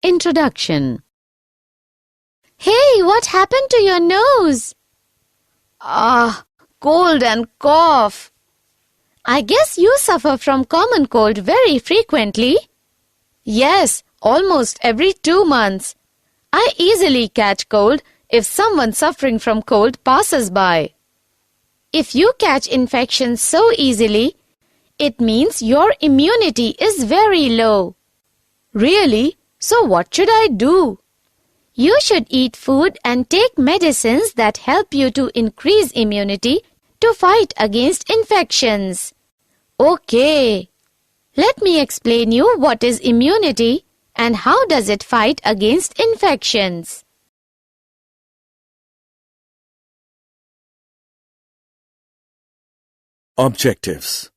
Introduction. Hey, what happened to your nose? Cold and cough. I guess you suffer from common cold very frequently. Yes, almost every 2 months. I easily catch cold if someone suffering from cold passes by. If you catch infections so easily, it means your immunity is very low. Really? So what should I do? You should eat food and take medicines that help you to increase immunity to fight against infections. Okay. Let me explain you what is immunity and how does it fight against infections. Objectives.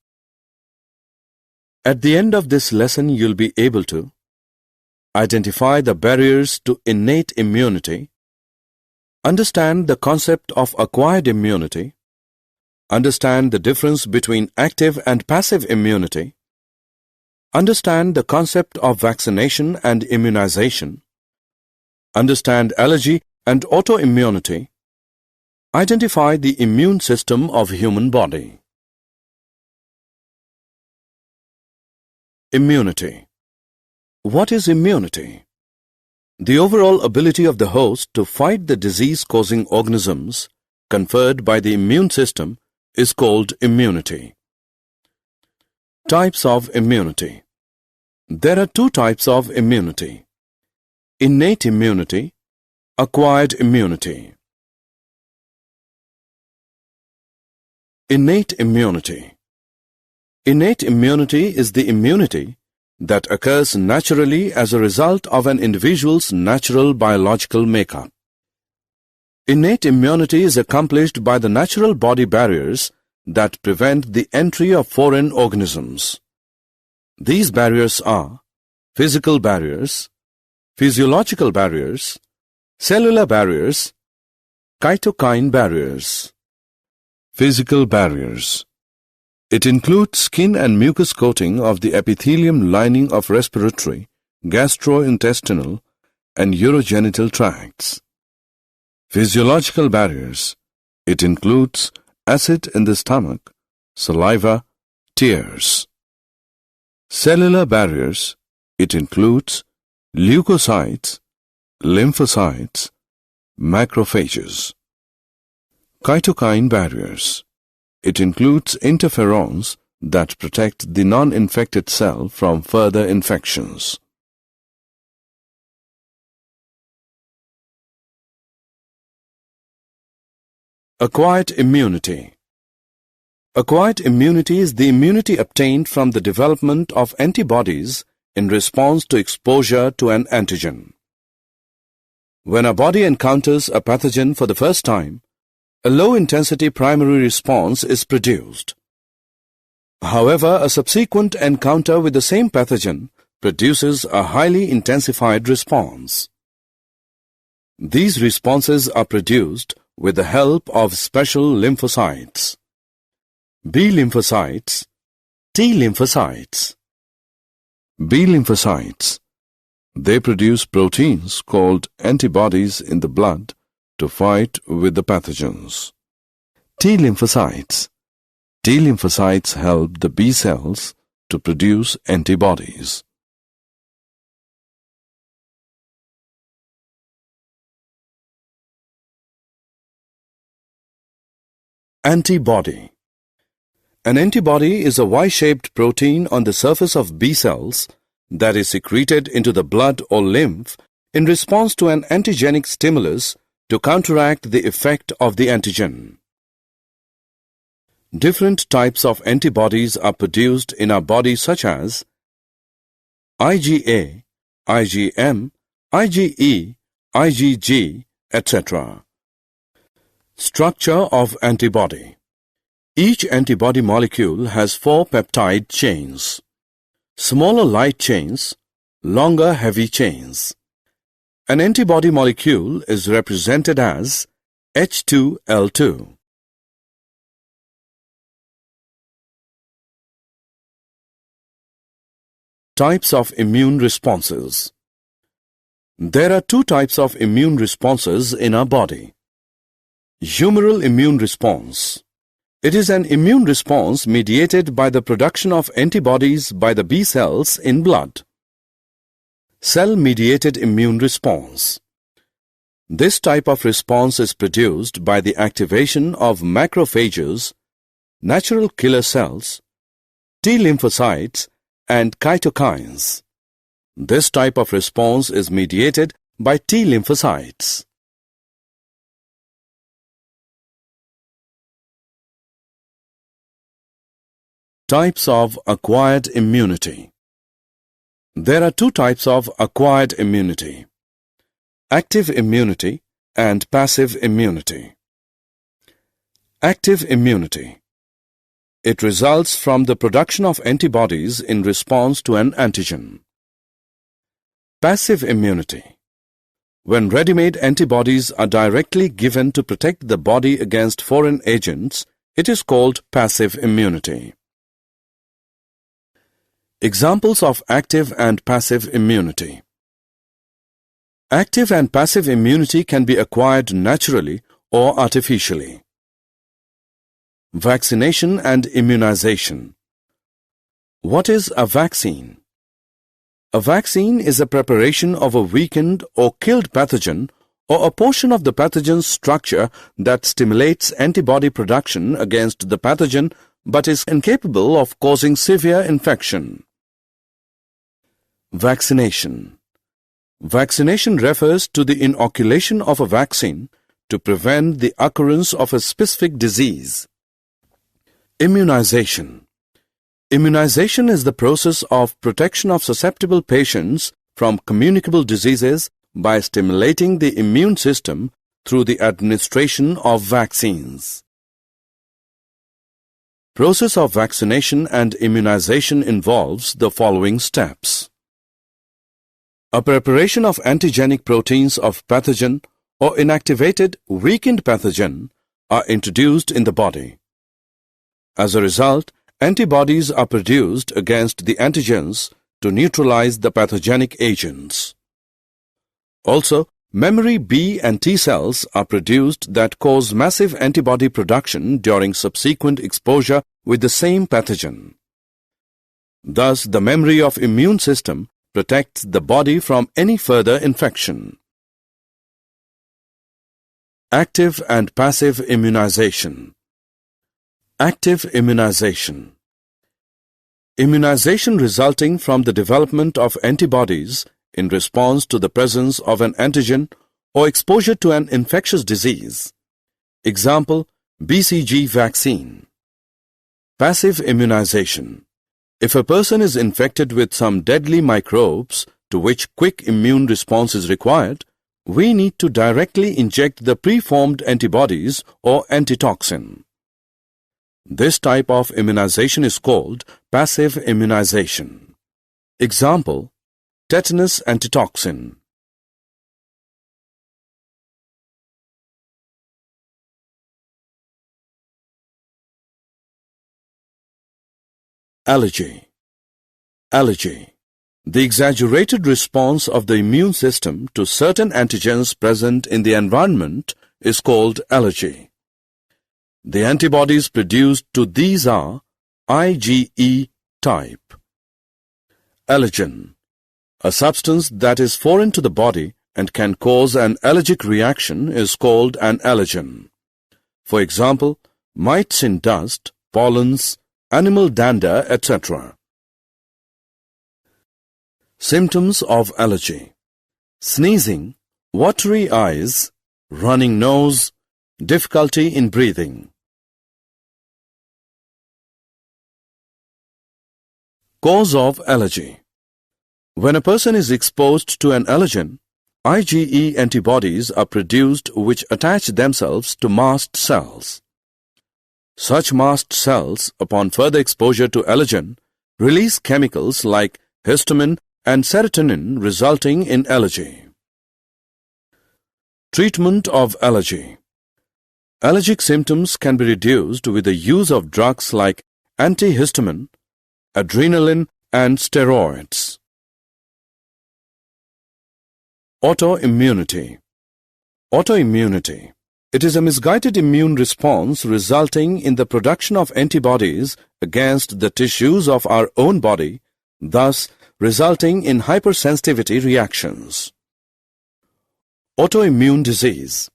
At the end of this lesson, you'll be able to identify the barriers to innate immunity, understand the concept of acquired immunity, understand the difference between active and passive immunity, understand the concept of vaccination and immunization, understand allergy and autoimmunity, identify the immune system of human body. Immunity. What is immunity? The overall ability of the host to fight the disease-causing organisms conferred by the immune system is called immunity. Types of immunity. There are 2 types of immunity: innate immunity, acquired immunity. Innate immunity. Innate immunity is the immunity that occurs naturally as a result of an individual's natural biological makeup. Innate immunity is accomplished by the natural body barriers that prevent the entry of foreign organisms. These barriers are physical barriers, physiological barriers, cellular barriers, cytokine barriers. Physical barriers. It includes skin and mucous coating of the epithelium lining of respiratory, gastrointestinal, and urogenital tracts. Physiological barriers. It includes acid in the stomach, saliva, tears. Cellular barriers. It includes leukocytes, lymphocytes, macrophages. Cytokine barriers. It includes interferons that protect the non-infected cell from further infections. Acquired immunity. Acquired immunity is the immunity obtained from the development of antibodies in response to exposure to an antigen. When a body encounters a pathogen for the first time, a low-intensity primary response is produced. However, a subsequent encounter with the same pathogen produces a highly intensified response. These responses are produced with the help of special lymphocytes: B lymphocytes, T lymphocytes. B lymphocytes. They produce proteins called antibodies in the blood to fight with the pathogens. T lymphocytes. T lymphocytes help the B cells to produce antibodies. Antibody. An antibody is a Y-shaped protein on the surface of B cells that is secreted into the blood or lymph in response to an antigenic stimulus to counteract the effect of the antigen. Different types of antibodies are produced in our body, such as IgA, IgM, IgE, IgG, etc. Structure of antibody. Each antibody molecule has 4 peptide chains: smaller light chains, longer heavy chains. An antibody molecule is represented as H2L2. Types of immune responses. There are two types of immune responses in our body. Humoral immune response. It is an immune response mediated by the production of antibodies by the B cells in blood. Cell-mediated immune response. This type of response is produced by the activation of macrophages, natural killer cells, T lymphocytes, and cytokines. This type of response is mediated by T lymphocytes. Types of acquired immunity. There are two types of acquired immunity: active immunity and passive immunity. Active immunity. It results from the production of antibodies in response to an antigen. Passive immunity. When ready-made antibodies are directly given to protect the body against foreign agents, it is called passive immunity. Examples of active and passive immunity. Active and passive immunity can be acquired naturally or artificially. Vaccination and immunization. What is a vaccine? A vaccine is a preparation of a weakened or killed pathogen or a portion of the pathogen's structure that stimulates antibody production against the pathogen but is incapable of causing severe infection. Vaccination. Vaccination refers to the inoculation of a vaccine to prevent the occurrence of a specific disease. Immunization. Immunization is the process of protection of susceptible patients from communicable diseases by stimulating the immune system through the administration of vaccines. Process of vaccination and immunization involves the following steps. A preparation of antigenic proteins of pathogen or inactivated, weakened pathogen are introduced in the body. As a result, antibodies are produced against the antigens to neutralize the pathogenic agents. Also, memory B and T cells are produced that cause massive antibody production during subsequent exposure with the same pathogen. Thus, the memory of immune system protects the body from any further infection. Active and passive immunization. Active immunization. Immunization resulting from the development of antibodies in response to the presence of an antigen or exposure to an infectious disease. Example, BCG vaccine. Passive immunization. If a person is infected with some deadly microbes to which quick immune response is required, we need to directly inject the preformed antibodies or antitoxin. This type of immunization is called passive immunization. Example, tetanus antitoxin. Allergy. Allergy. The exaggerated response of the immune system to certain antigens present in the environment is called allergy. The antibodies produced to these are IgE type. Allergen. A substance that is foreign to the body and can cause an allergic reaction is called an allergen. For example, mites in dust, pollens, animal dander, etc. Symptoms of allergy. Sneezing, watery eyes, running nose, difficulty in breathing. Cause of allergy. When a person is exposed to an allergen, IgE antibodies are produced which attach themselves to mast cells. Such mast cells, upon further exposure to allergen, release chemicals like histamine and serotonin, resulting in allergy. Treatment of allergy. Allergic symptoms can be reduced with the use of drugs like antihistamine, adrenaline, and steroids. Autoimmunity. Autoimmunity. It is a misguided immune response resulting in the production of antibodies against the tissues of our own body, thus resulting in hypersensitivity reactions. Autoimmune disease.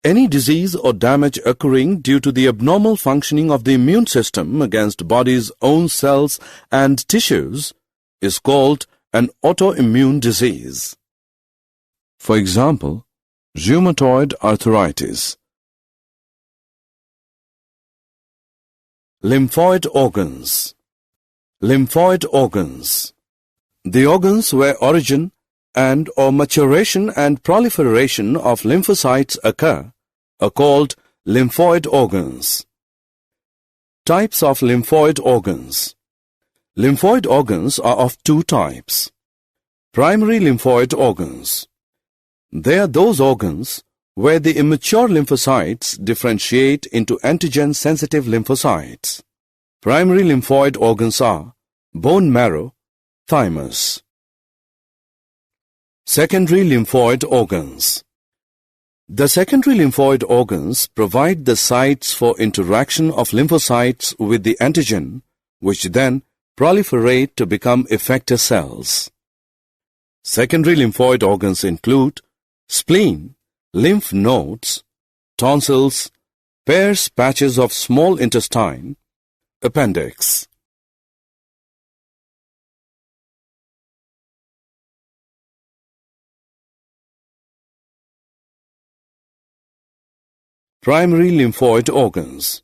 Any disease or damage occurring due to the abnormal functioning of the immune system against body's own cells and tissues is called an autoimmune disease. For example, rheumatoid arthritis. Lymphoid organs. Lymphoid organs. The organs where origin and or maturation and proliferation of lymphocytes occur are called lymphoid organs. Types of lymphoid organs. Lymphoid organs are of two types. Primary lymphoid organs. They are those organs where the immature lymphocytes differentiate into antigen-sensitive lymphocytes. Primary lymphoid organs are bone marrow, thymus. Secondary lymphoid organs. The secondary lymphoid organs provide the sites for interaction of lymphocytes with the antigen, which then proliferate to become effector cells. Secondary lymphoid organs include spleen, lymph nodes, tonsils, pairs patches of small intestine, appendix. Primary lymphoid organs.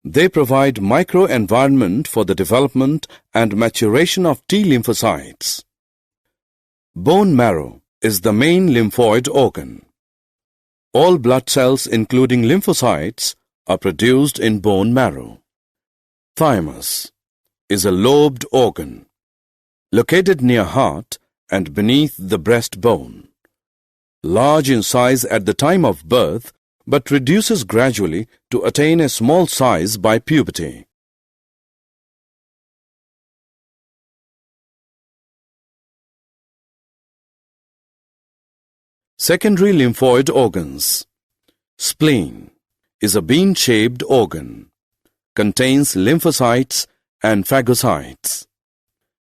They provide microenvironment for the development and maturation of T lymphocytes. Bone marrow is the main lymphoid organ. All blood cells including lymphocytes are produced in bone marrow. Thymus is a lobed organ located near heart and beneath the breastbone. Large in size at the time of birth but reduces gradually to attain a small size by puberty. Secondary lymphoid organs. Spleen is a bean-shaped organ, contains lymphocytes and phagocytes,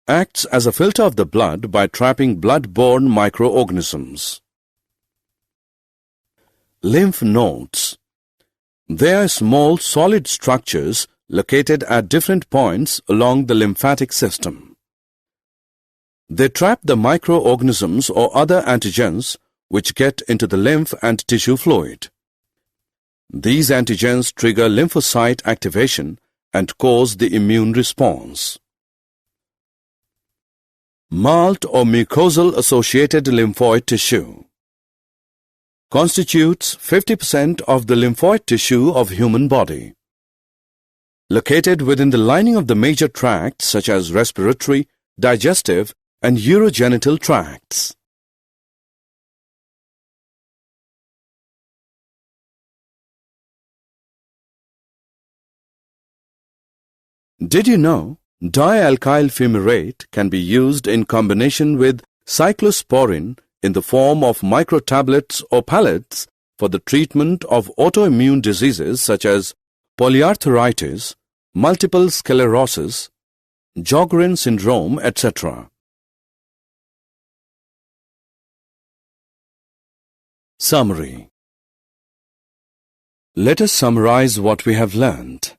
acts as a filter of the blood by trapping blood-borne microorganisms. Lymph nodes. They are small solid structures located at different points along the lymphatic system. They trap the microorganisms or other antigens which get into the lymph and tissue fluid. These antigens trigger lymphocyte activation and cause the immune response. Malt or mucosal associated lymphoid tissue constitutes 50% of the lymphoid tissue of human body. Located within the lining of the major tracts such as respiratory, digestive, and urogenital tracts. Did you know dialkyl fumarate can be used in combination with cyclosporin in the form of microtablets or pellets for the treatment of autoimmune diseases such as polyarthritis, multiple sclerosis, Sjogren syndrome, etc. Summary. Let us summarize what we have learned.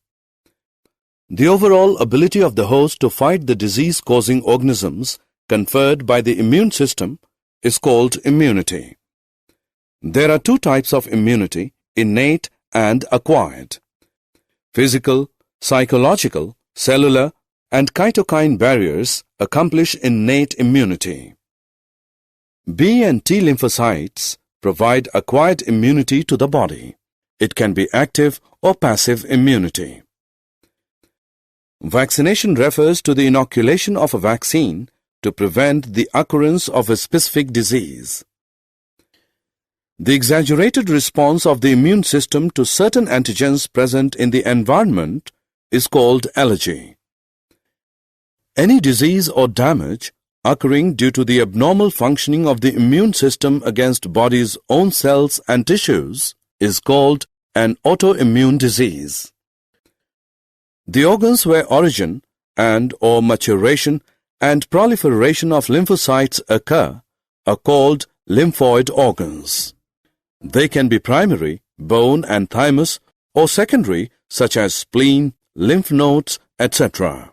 The overall ability of the host to fight the disease-causing organisms conferred by the immune system is called immunity. There are two types of immunity, innate and acquired. Physical, psychological, cellular, and cytokine barriers accomplish innate immunity. B and T lymphocytes provide acquired immunity to the body. It can be active or passive immunity. Vaccination refers to the inoculation of a vaccine to prevent the occurrence of a specific disease. The exaggerated response of the immune system to certain antigens present in the environment is called allergy. Any disease or damage occurring due to the abnormal functioning of the immune system against body's own cells and tissues is called an autoimmune disease. The organs where origin and/or maturation and proliferation of lymphocytes occur are called lymphoid organs. They can be primary, bone and thymus, or secondary, such as spleen, lymph nodes, etc.